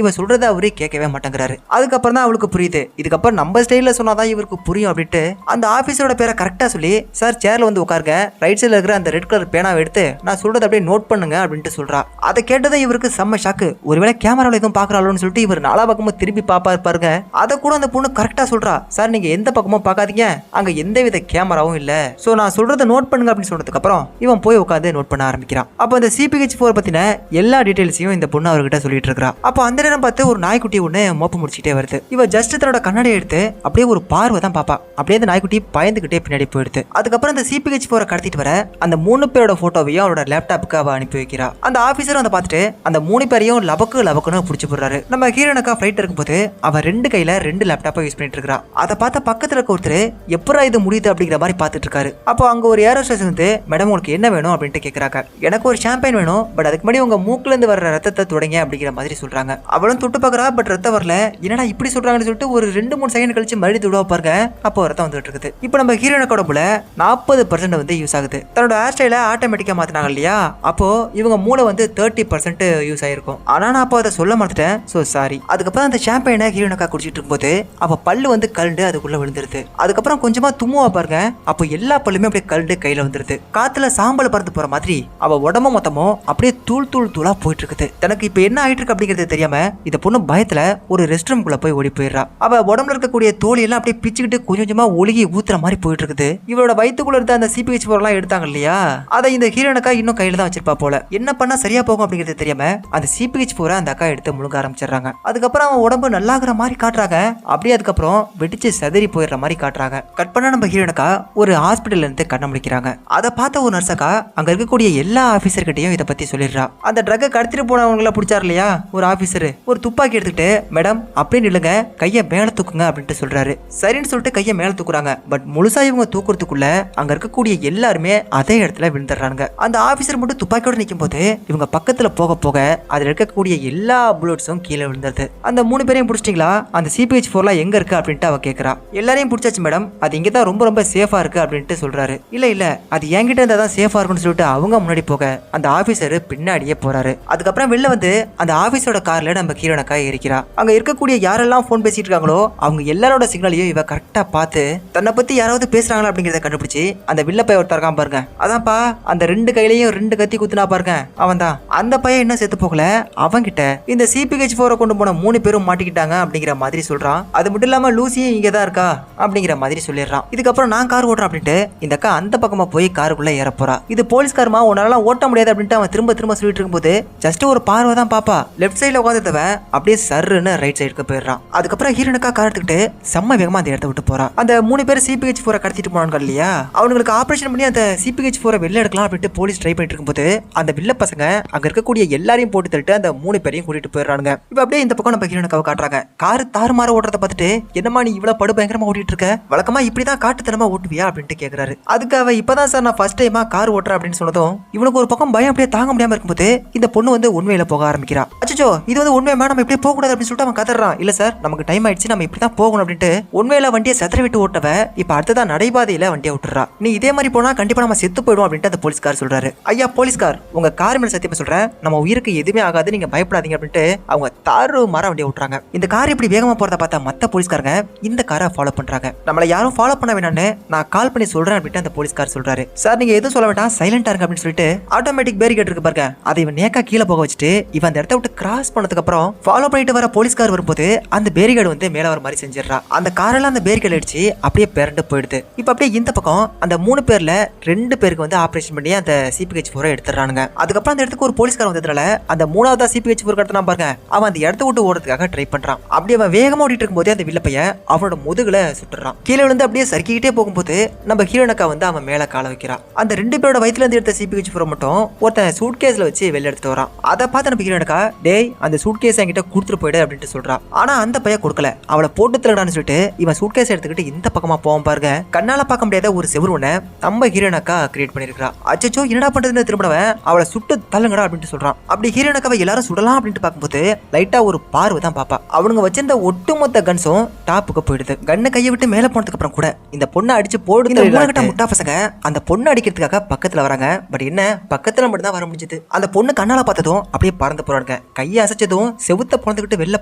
இவ சொல்றத அவரே கேட்கவே மாட்டேங்கிறாரு. அதுக்கப்புறம் தான் அவளுக்கு புரியுது, இதுக்கப்புறம் நம்ம ஸ்டைல சொன்னாதான் இவருக்கு புரியும் அப்படின்ட்டு அந்த ஆபீஸரோட பேரை கரெக்டா சொல்லி, சார் சேர்ல வந்து உட்காருங்க, ரைட் சைடுல இருக்கிற அந்த ரெட் கலர் பேனாவை எடுத்து நான் சொல்றதை அப்படியே நோட் பண்ணுங்க அப்படின்ட்டு சொல்றா. அதை கேட்டதை இவருக்கு செம்ம ஷாக்கு. ஒருவேளை கேமராவில் எதுவும் பாக்குறாளோன்னு சொல்லிட்டு இவர் 4 பக்கமும் திருப்பி பாருங்க. அதை கூட அந்த பொண்ணு கரெக்டா சொல்றா, சார் நீங்க எந்த பக்கமும் பார்க்காதீங்க, அங்க எந்த வித கேமராவும் இல்ல, சோ நான் சொல்றதை நோட் பண்ணுங்க அப்படின்னு சொன்னதுக்கு அப்புறம் இவன் போய் உட்காந்து நோட் பண்ண ஆரம்பிக்கிறான். அப்போ அந்த CPH4 பத்தின எல்லா டீடைல்ஸையும் இந்த பொண்ணு அவர்கிட்ட சொல்லிட்டு இருக்கா. அப்போ அந்த நேரம் பார்த்து ஒரு நாய்க்குட்டி ஒண்ணு மோப்ப முடிச்சுட்டே வருது. இவ ஜஸ்ட் தன்னோட கண்ணாடியை எடுத்து அப்படியே ஒரு பார்வை தான் பாப்பா. அப்படியே அந்த நாய்க்குட்டி பயந்துகிட்டே பின்னாடி போயிடுது. அதுக்கப்புறம் அந்த CPH4 கடத்திட்டு வர அந்த 3 பேரோட போட்டோவையும் அவரோட லேப்டாப்புக்கு அவ அனுப்பி வைக்கிறா. அந்த ஆபீசரும் அதை பார்த்துட்டு அந்த 3 பேரையும் லபக்குன்னு பிடிச்சி போடுறாரு. நம்ம ஹீரோனக்கா ஃபிளைட் இருக்கும்போது அவ 2 கையில 2 லேப்டாப்பை யூஸ் பண்ணிட்டு இருக்கா. அதை பார்த்த பக்கத்துல இருக்க ஒருத்தர் எப்பரா இது முடியுது அப்படிங்கிற மாதிரி பார்த்துட்டு இருக்காரு. அப்போ அங்க ஒரு ஏரோஸ்டேஸ் வந்து, மேடம் உங்களுக்கு என்ன வேணும் அப்படின்ட்டு கேட்கறாங்க. எனக்கு ஒரு ஷாம்பைன் வேணும், பட் அதுக்கு முன்னாடி உங்க மூக்குல இருந்து வர்ற ரத்தத்தை தொடங்க அப்படிங்கிற மாதிரி சொல்றாங்க. அவளும் தொட்டு பார்க்கறா, பட் ரத்தம் வரல. என்னடா இப்படி சொல்றாங்கன்னு சொல்லிட்டு ஒரு 2-3 செகண்ட் கழிச்சு மறுபடியும் தொடுவா பாருங்க, அப்போ ரத்தம் வந்துட்டு இருக்குது. இப்போ நம்ம ஹீரோனோட உடம்புல 40% வந்து யூஸ் ஆகுது. தன்னோட ஹேர் ஸ்டைல ஆட்டோமேட்டிக்கா மாத்தினாங்க இல்லையா, அப்போ இவங்க மூளை வந்து 30% யூஸ் ஆயிருக்கும். ஆனா நான் அப்போ அதை சொல்ல மாட்டேன், சோ சாரி. அதுக்கப்புறம் அந்த ஷாம்பைனை ஹீரோனக்கா குடிச்சிட்டு இருக்கும்போது அவ பல்லு வந்து கல்ண்டு அதுக்குள்ள விழுந்துருது. அதுக்கப்புறம் கொஞ்சமா தும்முவா பாருங்க, அப்போ எல்லா பல்லுமே அப்படியே கல்ண்டு கையில வந்துருது. காத்துல சாம்பல் பறந்து போற மாதிரி அவ உடம்பு மொத்தமும் அப்படியே தூளா போயிட்டு இருக்குது. தனக்கு இப்ப என்ன ஆயிட்டு இருக்கு அப்படிங்கிறது தெரியாம இந்த பொண்ணு பயத்துல வேகத்துல ஒரு ரெஸ்ட் ரூம்குள்ள போய் ஓடி போயிடுறா. அவ உடம்புல இருக்கக்கூடிய தோலி எல்லாம் அப்படியே பிச்சுக்கிட்டு கொஞ்சம் கொஞ்சமா ஒழுகி ஊத்துற மாதிரி போயிட்டு இருக்குது. இவளோட வயிற்றுக்குள்ள இருந்த அந்த CPH4 எல்லாம் எடுத்தாங்க இல்லையா, அதை இந்த ஹீரோனுக்கா இன்னும் கையில தான் வச்சிருப்பா போல. என்ன பண்ணா சரியா போகும் அப்படிங்கிறது தெரியாம அந்த CPH4 அந்த அக்கா எடுத்து முழுங்க ஆரம்பிச்சிடுறாங்க. அதுக்கப்புறம் அவன் உடம்பு நல்லாகிற மாதிரி காட்டுறாங்க. அப்படியே அதுக்கப்புறம் வெடிச்சு சதறி போயிடுற மாதிரி காட்டுறாங்க. கட் பண்ணா நம்ம ஹீரோனுக்கா ஒரு ஹாஸ்பிட்டல்ல இருந்து கண்ண முடிக்கிறாங்க. அதை பார்த்த ஒரு நர்ஸக்கா அங்க இருக்கக்கூடிய எல்லா ஆபீசர் கிட்டையும் இதை பத்தி சொல்லிடுறா. அந்த ட்ரக்கை கடத்திட்டு போனவங்கள பிடிச்சாரு இல்லையா ஒரு ஆபீசர், ஒரு துப்பாக்கி எடுத்துக்கிட்டு மேடம் அப்படின்னு இல்லைங்க கையை மேல தூக்குங்க அப்படின்ட்டு சொல்றாரு. சரின்னு சொல்லிட்டு கையை மேல தூக்குறாங்க. பட் முழுசா இவங்க தூக்குறதுக்குள்ள அங்க இருக்கக்கூடிய எல்லாருமே அதே இடத்துல விழுந்துடுறாங்க. அந்த ஆபீசர் மட்டும் துப்பாக்கியோட நிற்கும் போது இவங்க பக்கத்துல போக போக அதுல இருக்கக்கூடிய எல்லா புல்லட்ஸும் கீழே விழுந்துருது. அந்த 3 பேரையும் பிடிச்சிட்டீங்களா, அந்த CPH4 எங்க இருக்கு அப்படின்ட்டு அவ கேட்கறா. எல்லாரையும் பிடிச்சாச்சு மேடம், அது இங்க தான் ரொம்ப ரொம்ப சேஃபா இருக்கு அப்படின்ட்டு சொல்றாரு. இல்ல அது என்கிட்ட இருந்தா தான் சேஃபா இருக்குன்னு சொல்லிட்டு அவங்க முன்னாடி போக அந்த ஆபீசர் பின்னாடியே போறாரு. அதுக்கப்புறம் வெளில வந்து அந்த ஆபீஸோட கார்ல நம்ம ஹீரோனுக்கா ஏறிக்கிறா. அங்க இருக்கக்கூடிய யாரெல்லாம் போன் பேசிட்டு இருக்காங்களோ அவங்க எல்லாரோட சிக்னலையும் இவ கரெக்டா பார்த்து தன்னை பத்தி யாராவது பேசுறாங்களா அப்படிங்கறத கண்டுபிடிச்சு அந்த வில்ல பைய ஒருத்தர் இருக்கான் பாருங்க, அதான்ப்பா அந்த 2 கையிலையும் 2 கத்தி குத்துனா பாருங்க அவன் தான். அந்த பையன் என்ன செத்து போகல, அவன்கிட்ட இந்த CPH4 கொண்டு போன 3 பேரும் மாட்டிக்கிட்டாங்க அப்படிங்கிற மாதிரி சொல்றான். அது மட்டும் இல்லாம லூசியும் இங்க தான் இருக்கா அப்படிங்கிற மாதிரி சொல்லிடுறான். இதுக்கப்புறம் நான் கார் ஓட்டுறேன் அப்படின்ட்டு இந்த அக்கா அந்த பக்கமா போய் காருக்குள்ள ஏற போறா. இது போலீஸ்காரமா உன்னால ஓட்ட முடியாது அப்படின்ட்டு அவன் திரும்ப திரும்ப சொல்லிட்டு இருக்கும்போது ஜஸ்ட் ஒரு பார்வை தான் பாப்பா, லெஃப்ட் சைட்ல உட்காந்துட்டவன் அப்படியே சர்ன்னு ரைட் சைடுக்கு போயிடுறான். அதுக்கப்புறம் ஹீரோனுக்கா கார் எடுத்துக்கிட்டு செம்ம வேகமா அந்த இடத்த விட்டு போறான். அந்த 3 பேர் CPH4 கடத்திட்டு போனாங்க இல்லையா, அவங்களுக்கு ஆபரேஷன் பண்ணி அந்த CPH4 வெளில எடுக்கலாம் அப்படின்ட்டு போலீஸ் ட்ரை பண்ணிட்டு இருக்கும்போது அந்த வில்ல பசங்க அங்க இருக்கக்கூடிய எல்லாரையும் போட்டு தள்ளிட்டு அந்த 3 பேரையும் கூட்டிட்டு போயிடுறாங்க. இப்ப அப்படியே இந்த பக்கம் நம்ம ஹீரோனுக்காவை காட்டுறாங்க. கார் தாறுமாற ஓட்டுறத பார்த்துட்டு என்னமா நீ இவ்வளவு படு பயங்கரமா ஓட்டிட்டு இருக்க, வழக்கமா இப்படிதான் காட்டுத்தனமா ஓட்டுவியா அப்படின்ட்டு கேக்குறாரு. அதுக்கு அவ இப்பதான் சார் நான் ஃபர்ஸ்ட் டைமா கார் ஓட்டுறேன் அப்படின்னு சொன்னதும் இவனுக்கு ஒரு பக்கம் பயம் அப்படியே தாங்க முடியாம இருக்கும்போது இந்த பொண்ணு வந்து உண்மையில போக ஆரம்பிக்கிறா. அச்சோ இது வந்து உண்மையா நம்ம இப்படியே போக கூடாது அப்படின்னு சொல்லிட்டு அவன் கதறான். இல்ல சார் நமக்கு டைம் ஆயிடுச்சு, நம்ம இப்படிதான் போகணும் அப்படின்ட்டு உண்மையில வண்டியை சத்திர விட்டு ஓட்டவ இப்ப அடுத்ததான் நடைபாதையில வண்டியை விட்டுறா. நீ இதே மாதிரி போனா கண்டிப்பா நம்ம செத்து போயிடுவோம் அப்படின்ட்டு அந்த போலீஸ்கார் சொல்றாரு. ஐயா போலீஸ்கார் உங்க கார் மேல சத்தியமா சொல்றேன், நம்ம உயிருக்கு எதுவுமே ஆகாது, நீங்க பயப்படாதீங்க அப்படின்ட்டு அவங்க தாறு மாற வண்டியை விட்டுறாங்க. இந்த கார் இப்படி வேகமா போறத பார்த்தா மத்த போலீஸ்காரங்க இந்த காரை ஃபாலோ பண்றாங்க. நம்மள யாரும் ஃபாலோ பண்ண வேணாம்னு நான் கால் பண்ணி சொல்றேன் அப்படின்ட்டு அந்த போலீஸ்கார் சொல்றாரு. சார் நீங்க எதுவும் சொல்ல வேண்டாம், சைலண்டா இருங்க அப்படின்னு சொல்லிட்டு ஆட்டோமேட்டிக் பேரிகேட் இருக்கு பாருங்க, அதை இவன் நேக்கா கீழே போக வச்சுட்டு இவன் அந்த இடத்த விட்டு கிராஸ் பண்ணதுக்கு அப்புறம் ஃபாலோ பண்ணிட்டு வர போலீஸ்கார் வரும்போது அந்த பேரிகேட் வந்து மேல வர மாதிரி செஞ்சிடறா. அந்த காரெல்லாம் அந்த பேரிகேட் அடிச்சு அப்படியே பிறண்டு போயிடுது. இப்ப அப்படியே இந்த பக்கம் அந்த 3 பேர்ல 2 பேருக்கு வந்து ஆபரேஷன் பண்ணி அந்த CPH4 எடுத்துறானுங்க. அதுக்கப்புறம் அந்த இடத்துக்கு ஒரு போலீஸ்கார் வந்ததுனால அந்த 3வது CPH4 கடத்தினா பாருங்க, அவன் அந்த இடத்த விட்டு ஓடுறதுக்காக ட்ரை பண்றான். அப்படியே அவன் வேகமா ஓடிட்டு இருக்கும்போது அந்த வில்ல பையன் அவனோட முதுகுல சுட்டுறான். கீழே விழுந்து அப்படியே சறுக்கிட்டே போகும்போது நம்ம ஹீரோனுக்கா வந்து அவன் மேல கால வைக்கிறான். அந்த 2 பேரோட வயித்துல இருந்து எடுத்த CPH4 மட்டும் ஒருத்தன் சூட்கேஸ்ல வச்சு வெளில எடுத்துட்டு வரான். அதை பார்த்து நம்ம ஹீரோனுக்கா டேய் அந்த சூட்கேஸ் என்கிட்ட கொடுத்துட்டு போயிடு அப்படின்ட்டு சொல்றான். ஆனா அந்த பையன் கொடுக்கல, அவளை போட்டு தரடான்னு சொல்லிட்டு இவன் சூட்கேஸ் எடுத்துக்கிட்டு இந்த பக்கமா போவான் பாருங்க. கண்ணால பார்க்க முடியாத ஒரு செவுரு ஒண்ண நம்ம ஹீரோனுக்கா கிரியேட் பண்ணிருக்கா. அச்சோ என்னடா பண்றதுன்னு திரும்பவன் அவளை சுட்டு தள்ளுங்கடா அப்படின்ட்டு சொல்றான். அப்படி ஹீரோனுக்காவை எல்லாரும் சுடலாம் அப்படின்ட்டு பார்க்கும்போது லைட்டா ஒரு பார்வை தான் பாப்பா. அவனுங்க வச்சிருந்த ஒட்டுமொத்த கன்ஸும் டாப்புக்கு போயிடுது. கண்ணை கையை விட்டு மேல போனதுக்கு அப்புறம் கூட இந்த பொண்ணை அடிச்சு போடுங்க முட்டா பசங்க அந்த பொண்ணை அடிக்கிறதுக்காக பக்கத்துல வராங்க. பட் என்ன பக்கத்துல மட்டும் தான் வர முடிஞ்சது. அந்த பொண்ணு கண்ணால பார்த்ததும் அப்படியே பறந்து போறானுங்க. கையை அசைச்சதும் செவுத்த பிறந்துகிட்டு வெளில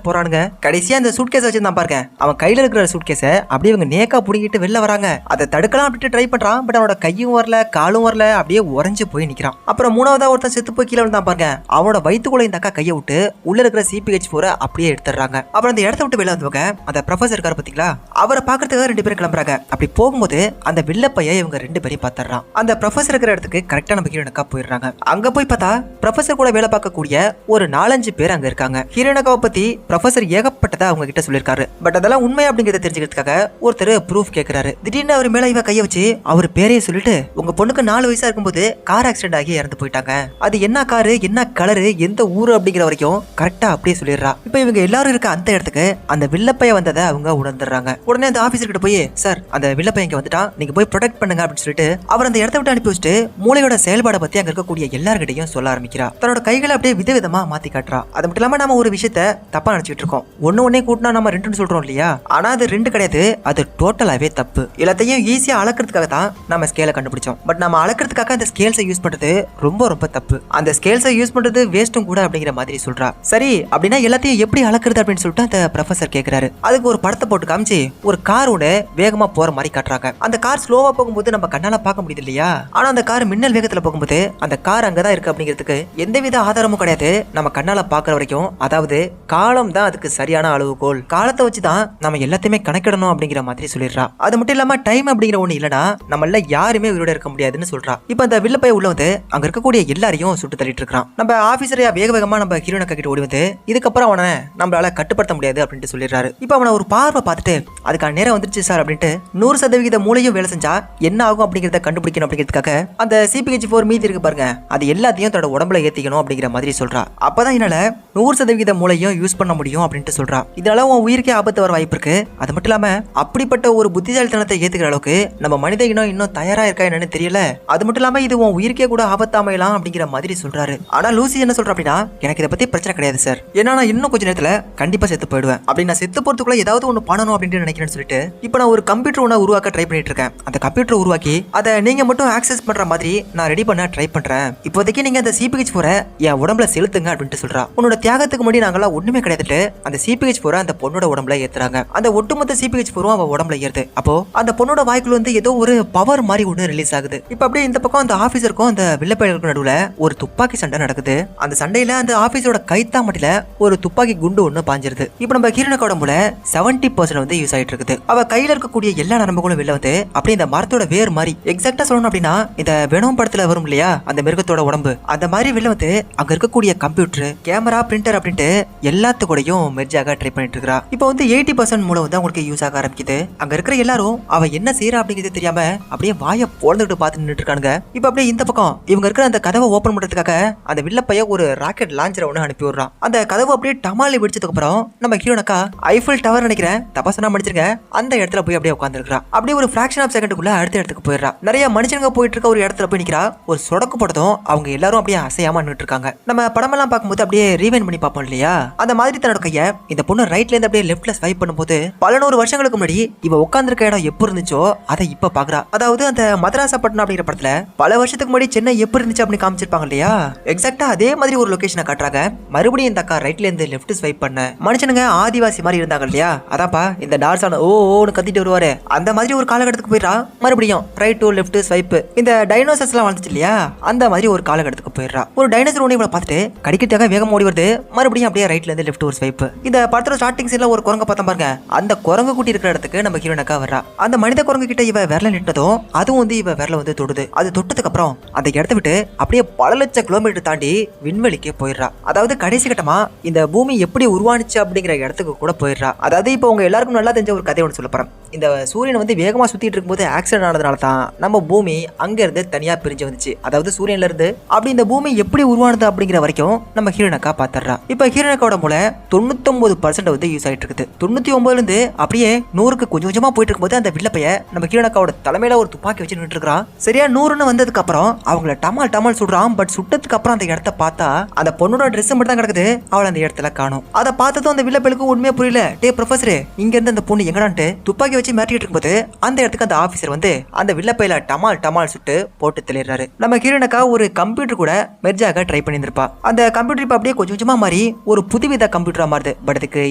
போறானுங்க. கடைசியா அந்த சூட்கேஸ் வச்சிருந்தான் பாருங்க, அவன் கையில இருக்கிற சூட்கேஸ அப்படியே இவங்க நேக்கா புடிங்கிட்டு வெளில வராங்க. அதை தடுக்கலாம் அப்படின்ட்டு ட்ரை பண்றான். பட் அவனோட கையும் வரல காலும் வரல, அப்படியே உறைஞ்சு போய் நிக்கிறான். அப்புறம் 3வதா ஒருத்தன் செத்து போய் கீழே விழுந்தான் பாருங்க, அவனோட வயிற்றுக்குள்ள இந்த அக்கா கையை விட்டு உள்ள இருக்கிற CPH4 அப்படியே எடுத்துறாங்க. அப்புறம் அந்த இடத்த விட்டு வெளில வந்தவங்க அந்த ப்ரொஃபசர் இருக்காரு பாத்தீங்களா, அவரை பாக்குறதுக்காக 2 பேரும் கிளம்புறாங்க. அப்படி போகும்போது அந்த வில்ல பையன் இவங்க 2 பேரையும் பாத்துறான். அந்த ப்ரொஃபசர் இருக்கிற இடத்துக்கு கரெக்டா நம்ம ஹீரோனுக்கா போயிடுறாங்க. அங்க போய் பார்த்தா ப்ரொஃபசர் கூட வேலை பார்க்கக்கூடிய ஒரு 4-5 பேர் அங்க இருக்காங்க. ஹீரோனுக்காவை பத்தி ப்ரொஃபசர் ஏகப்பட்டதா அவங்க கிட்ட சொல்லிருக்காரு. பட் அதெல்லாம் உண்மை அப்படிங்கறத தெரிஞ்சுக்கிறதுக்காக ஒருத்தர் ப்ரூஃப் கேட்கிறாரு. திடீர்னு அவர் மேல இவ கைய வச்சு அவர் பேரையே சொல்லிட்டு உங்க பொண்ணுக்கு 4 வயசா இருக்கும்போது கார் ஆக்சிடென்ட் ஆகி இறந்து போயிட்டாங்க, அது என்ன காரு என்ன கலரு எந்த ஊரு அப்படிங்கிற வரைக்கும் கரெக்டா அப்படியே சொல்லிடுறா. இப்ப இவங்க எல்லாரும் இருக்க அந்த இடத்துக்கு அந்த வில்லப்பைய வந்ததை அவங்க உணர்ந்துடுறாங்க. உடனே அந்த ஆபீசர் கிட்ட போய் சார் அந்த வில்லப்பைய இங்க வந்துட்டான், நீங்க போய் ப்ரொடெக்ட் பண்ணுங்க அப்படின்னு சொல்லிட்டு அவர் அந்த இடத்த விட்டு அனுப்பி வச்சுட்டு மூளையோட செயல்பாடை பத்தி அங்க இருக்கக்கூடிய எல்லார்கிட்டையும் சொல்ல ஆரம்பிக்கிறா. தன்னோட கைகளை அப்படியே விதவிதமா மாத்தி காட்டுறா. அது மட்டும் இல்லாம நம்ம ஒரு விஷயத்த தப்பா நினைச்சிட்டு இருக்கோம். ஒன்னே கூட்டினா நம்ம 2ன்னு சொல்றோம் இல்லையா, ஆனா அது 2 கிடையாது, அது டோட்டலாவே தப்பு. எல்லாத்தையும் ஈஸியா அளக்கிறதுக்காக தான் நம்ம ஸ்கேலை கண்டுபிடிச்சோம். பட் நம்ம அளக்கிறதுக்காக அந்த ஸ்கேல்ஸை யூஸ் பண்றது ரொம்ப ரொம்ப தப்பு. அந்த ஸ்கேல்ஸை யூஸ் பண்றது வேஸ்ட்டும் கூட அப்படிங்கிற மாதிரி சொல்றா. சரி அப்படின்னா எல்லாத்தையும் எப்படி அளக்குறது அப்படின்னு சொல்லிட்டு அந்த ப்ரொஃபசர் கேக்குறாரு. அதுக்கு ஒரு படத்தை போட்டு காமிச்சு ஒரு கார் ஒன்று வேகமா போற மாதிரி காட்டுறாங்க. அந்த கார் ஸ்லோவா போகும்போது நம்ம கண்ணால பார்க்க முடியுது இல்லையா, ஆனா அந்த கார் மின்னல் வேகத்துல போகும்போது அந்த கார் அங்கதான் இருக்கு அப்படிங்கிறதுக்கு எந்தவித ஆதாரமும் கிடையாது நம்ம கண்ணால பாக்குற வரைக்கும். அதாவது கார் காலம் தான் அதுக்கு சரியான அளவுகோல். காலத்தை வச்சுதான் நம்ம எல்லாத்தையுமே கணக்கிடணும் அப்படிங்கிற மாதிரி சொல்லிடுறா. அது மட்டும் இல்லாம டைம் அப்படிங்கிற ஒண்ணு இல்லனா நம்மள யாருமே உயிரோட இருக்க முடியாதுன்னு சொல்றா. இப்ப அந்த வில்ல பைய உள்ள வந்து அங்க இருக்கக்கூடிய எல்லாரையும் சுட்டு தள்ளிட்டு இருக்கான். நம்ம ஆபீசரையா வேக வேகமா நம்ம ஹீரோயினை கிட்ட ஓடி வந்து இதுக்கப்புறம் அவனை நம்மளால கட்டுப்படுத்த முடியாது அப்படின்ட்டு சொல்லிடுறாரு. இப்ப அவனை ஒரு பார்வை பார்த்துட்டு அதுக்கான நேரம் வந்துருச்சு சார் அப்படின்ட்டு 100% மூளையும் வேலை செஞ்சா என்ன ஆகும் அப்படிங்கறத கண்டுபிடிக்கணும் அப்படிங்கிறதுக்காக அந்த CPH-4 மீதி இருக்கு பாருங்க, அது எல்லாத்தையும் தன்னோட உடம்புல ஏத்திக்கணும் அப்படிங்கிற மாதிரி சொல்றா. அப்பதான் என்னால 100% மூளையும் யூஸ் பண்ண முடியும் அப்படின்ட்டு சொல்றா. இதனால உன் உயிருக்கே ஆபத்து வர வாய்ப்பு இருக்கு. அது மட்டும் இல்லாம அப்படிப்பட்ட ஒரு புத்திசாலித்தனத்தை ஏத்துக்கிற அளவுக்கு நம்ம மனித இனம் இன்னும் தயாரா இருக்கா என்னன்னு தெரியல. அது மட்டும் இல்லாம இது உன் உயிருக்கே கூட ஆபத்தாமையலாம் அப்படிங்கிற மாதிரி சொல்றாரு. ஆனா லூசி என்ன சொல்றா அப்படின்னா, எனக்கு இதை பத்தி பிரச்சனை கிடையாது சார், ஏன்னா நான் இன்னும் கொஞ்ச நேரத்துல கண்டிப்பா செத்து போயிடுவேன். அப்படி நான் செத்து போறதுக்குள்ள ஏதாவது ஒண்ணு பண்ணணும் அப்படின்னு நினைக்கிறேன்னு சொல்லிட்டு இப்ப நான் ஒரு கம்ப்யூட்டர் ஒண்ணு உருவாக்க ட்ரை பண்ணிட்டு இருக்கேன். அந்த கம்ப்யூட்டர் உருவாக்கி அதை நீங்க மட்டும் ஆக்சஸ் பண்ற மாதிரி நான் ரெடி பண்ண ட்ரை பண்றேன். இப்போதைக்கு நீங்க அந்த CPH-4 என் உடம்புல செலுத்துங்க அப்படின்ட்டு சொல்றா. உன்னோட தியாகத்துக்கு முன்னாடி நாங்கெல்லாம் ஒண்ணுமே கிடையாதுட்டு அந்த CPH-4 அந்த பொண்ணோட உடம்புல ஏத்துறாங்க. அந்த ஒட்டுமொத்த CPH-4 அவ உடம்புல ஏறுது. அப்போ அந்த பொண்ணோட வாய்க்குள்ள வந்து ஏதோ ஒரு பவர் மாதிரி ஒண்ணு ரிலீஸ் ஆகுது. இப்ப அப்படியே இந்த பக்கம் அந்த ஆபீசருக்கும் அந்த வில்லப்பையலுக்கும் நடுவுல ஒரு துப்பாக்கி சண்டை நடக்குது. அந்த சண்டையில அந்த ஆபீஸரோட கைத்தாமட்டில ஒரு துப்பாக்கி குண்டு ஒண்ணு பாஞ்சிருது. இப்ப நம்ம ஹீரோனோட உடம்புல 70% வந்து யூஸ் ஆயிட்டு இருக்குது. அவ கையில இருக்கக்கூடிய எல்லா நரம்புகளும் வெளில வந்து அப்படியே இந்த மரத்தோட வேர் மாதிரி, எக்ஸாக்டா சொல்லணும் அப்படின்னா இந்த வெனோம் படத்துல வரும் இல்லையா அந்த மிருகத்தோட உடம்பு, அந்த மாதிரி வெளில வந்து அங்க இருக்கக்கூடிய கம்ப்யூட்டர், கேமரா, பிரிண்டர் அப்படின்ட்டு எல்லாத்துக்கூடையும் மெர்ஜ் ஆக ட்ரை பண்ணிட்டு இருக்கா. இப்போ வந்து 80% மூலம் வந்து அவங்களுக்கு யூஸ் ஆக ஆரம்பிக்குது. அங்க இருக்கிற எல்லாரும் அவ என்ன செய்யறா அப்படிங்கிறது தெரியாம அப்படியே வாயை பொழந்துட்டு பார்த்து நின்றுட்டு இருக்காங்க. இப்போ அப்படியே இந்த பக்கம் இவங்க இருக்கிற அந்த கதவை ஓபன் பண்றதுக்காக அந்த வில்லப்பைய ஒரு ராக்கெட் லான்ச்சரை ஒன்று அனுப்பி விடுறான். அந்த கதவு அப்படியே டமாலி வெடிச்சதுக்கு அப்புறம் நம்ம ஹீரோனக்கா ஐஃபில் டவர் நினைக்கிறேன் தபாசனா மடிச்சிருக்க அந்த இடத்துல போய் அப்படியே உட்காந்துருக்கா. அப்படியே ஒரு ஃபிராக்ஷன் ஆஃப் செகண்டுக்குள்ள அடுத்த இடத்துக்கு போயிடுறா. நிறைய மனுஷங்க போயிட்டு இருக்க ஒரு இடத்துல போய் நிக்கிறா. ஒரு சொடக்கு போட்டதும் அவங்க எல்லாரும் அப்படியே அசையாம நின்றுட்டு இருக்காங்க. நம்ம படமெல்லாம் பார்க்கும்போது அப்படியே ரீவைண்ட் பண்ணி பார்ப்போம் இல்லையா, அந்த மாதிரி தன்னோட கைய இந்த பொண்ணு ரைட்ல இருந்து அப்படியே லெஃப்ட்ல ஸ்வைப் பண்ணும்போது பல 100 வருஷங்களுக்கு முன்னாடி இவ உட்கார்ந்திருக்க இடம் எப்படி இருந்துச்சோ அதை இப்ப பாக்குறா. அதாவது அந்த மதராசப்பட்டினம் அப்படிங்கிற படத்துல பல வருஷத்துக்கு முன்னாடி சென்னை எப்படி இருந்துச்சு அப்படின்னு காமிச்சிருப்பாங்க இல்லையா, எக்ஸாக்டா அதே மாதிரி ஒரு லொகேஷனை காட்டுறாங்க. மறுபடியும் இந்த அக்கா ரைட்ல இருந்து லெஃப்ட் ஸ்வைப் பண்ண மனுஷனுங்க ஆதிவாசி மாதிரி இருந்தாங்க இல்லையா, அதாப்பா இந்த டார்சான ஓன்னு கத்திட்டு வருவாரு, அந்த மாதிரி ஒரு காலகட்டத்துக்கு போயிடுறா. மறுபடியும் ரைட் டு லெஃப்ட் ஸ்வைப், இந்த டைனோசர்ஸ் எல்லாம் வந்துச்சு இல்லையா அந்த மாதிரி ஒரு காலகட்டத்துக்கு போயிடுறா. ஒரு டைனோசர் ஒன்று இவளை பார்த்துட்டு கடிக்கிறதுக்காக வேகம் ஓடி வருது. மறுபடியும் அப்படியே ரைட்ல இருந்து லெஃப்ட் ஒரு ஸ்வைப். இந்த படத்தோட ஸ்டார்டிங் சீன்ல ஒரு குரங்க பார்த்தா பாருங்க, அந்த குரங்கு குட்டி இருக்கிற இடத்துக்கு நம்ம ஹீரோனக்கா வர்றா. அந்த மனித குரங்கு கிட்ட இவ விரல நிட்டதும் அதுவும் வந்து இவ விரல வந்து தொடுது. அது தொட்டதுக்கு அப்புறம் அந்த இடத்த விட்டு அப்படியே பல லட்சம் கிலோமீட்டர் தாண்டி விண்வெளிக்கே போயிடுறா. அதாவது கடைசி கட்டமா இந்த பூமி எப்படி உருவானுச்சு அப்படிங்கிற இடத்துக்கு கூட போயிடுறா. அதாவது இப்போ உங்க எல்லாருக்கும் நல்லா தெரிஞ்ச ஒரு கதை ஒன்று சொல்ல போறேன். இந்த சூரியன் வந்து வேகமா சுத்திட்டு இருக்கும்போது ஆக்சிடென்ட் ஆனதுனால தான் நம்ம பூமி அங்க இருந்து தனியா பிரிஞ்சு வந்துச்சு. அதாவது சூரியன்ல இருந்து அப்படி இந்த பூமி எப்படி உருவானது அப்படிங்கிற வரைக்கும் நம்ம ஹீரோனக்கா பாத்துறா. இப்ப ஹீரோனக்காவோட மூளை 99% வந்து யூஸ் ஆயிட்டு இருக்குது. 99ல இருந்து அப்படியே 100க்கு கொஞ்சம் கொஞ்சமா போயிட்டு இருக்கும்போது அந்த வில்லப்பைய நம்ம ஹீரோனக்காவோட தலைமையில ஒரு துப்பாக்கி வச்சு நின்று இருக்கிறான். சரியா 100ன்னு வந்ததுக்கு அப்புறம் அவங்கள டமால் டமால் சுடுறான். பட் சுட்டதுக்கு அப்புறம் அந்த இடத்த பார்த்தா அந்த பொண்ணோட ட்ரெஸ் மட்டும் தான் கிடக்குது. அவளை அந்த இடத்துல காணும். அதை பார்த்ததும் அந்த வில்லப்பலுக்கு உண்மையா புரியல. டே ப்ரொஃபசர், இங்க இருந்து அந்த பொண்ணு எங்கடான்ட்டு துப்பாக்கி வச்சு மிரட்டிட்டு இருக்கும்போது அந்த இடத்துக்கு அந்த ஆபீசர் வந்து அந்த வில்லப்பையில டமால் டமால் சுட்டு போட்டு தெளிறாரு. நம்ம ஹீரோனக்கா ஒரு கம்ப்யூட்டர் கூட மெர்ஜாக ட்ரை பண்ணியிருப்பா. அந்த கம்ப்யூட்டர் இப்ப அப்படியே கொஞ்சம் கொஞ்சமா மாறி ஒரு புதுவித கம்ப்யூட்டரா மாறுது. பட் அதுக்கு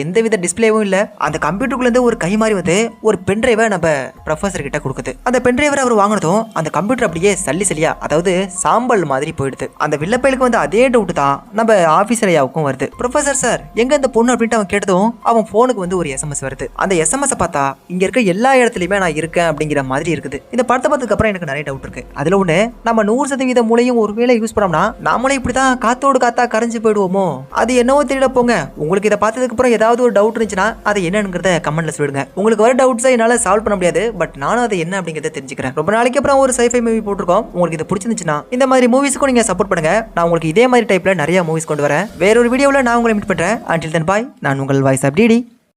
எந்தவித டிஸ்பிளேவும் இல்ல. அந்த கம்ப்யூட்டருக்குள்ள இருந்து ஒரு கை மாதிரி வந்து ஒரு பென்ட்ரைவை நம்ம ப்ரொஃபசர் கிட்ட கொடுக்குது. அந்த பென்ட்ரைவர் அவர் வாங்கினதும் அந்த கம்ப்யூட்டர் அப்படியே சல்லி சல்லியா, அதாவது சாம்பல் மாதிரி போயிடுது. அந்த வில்லப்பையிலுக்கு வந்து அதே டவுட் தான் நம்ம ஆபீசர் ஐயாவுக்கும் வருது. ப்ரொஃபசர் சார் எங்க இந்த பொண்ணு அப்படின்ட்டு அவன் கேட்டதும் அவன் போனுக்கு வந்து ஒரு SMS வருது. அந்த SMS பார்த்தா இங்க இருக்க எல்லா இடத்துலயுமே நான் இருக்கேன் அப்படிங்கிற மாதிரி இருக்குது. இந்த படத்தை பார்த்ததுக்கு அப்புறம் எனக்கு நிறைய டவுட் இருக்கு. அதுல ஒண்ணு, நம்ம 100% மூளையும் ஒருவேளை யூஸ் பண்ணோம்னா நாமளே இப்படிதான் காத்தோடு காத்தா கரைஞ்சு போயிடுவோமோ? அது என்னவோ தெரியல போங்க. உங்களுக்கு இதை பார்த்ததுக்கு அப்புறம் ஏதாவது ஒரு டவுட் இருந்துச்சுன்னா அது என்னங்கிறத கமெண்ட்ல சொல்லுங்க. உங்களுக்கு வர டவுட்ஸை என்னால சால்வ் பண்ண முடியாது, பட் நானும் அதை என்ன அப்படிங்கறத தெரிஞ்சுக்கிறேன். ரொம்ப நாளைக்கு அப்புறம் ஒரு sci-fi மூவி போட்டிருக்கோம். உங்களுக்கு இது பிடிச்சிருந்துச்சுன்னா இந்த மாதிரி மூவிஸ்க்கும் நீங்க சப்போர்ட் பண்ணுங்க. நான் உங்களுக்கு இதே மாதிரி டைப்ல நிறைய மூவிஸ் கொண்டு வரேன். வேற ஒரு வீடியோல நான் உங்களை மீட் பண்றேன். until then bye. நான் உங்கள் வாய்ஸ் அப்டிடி.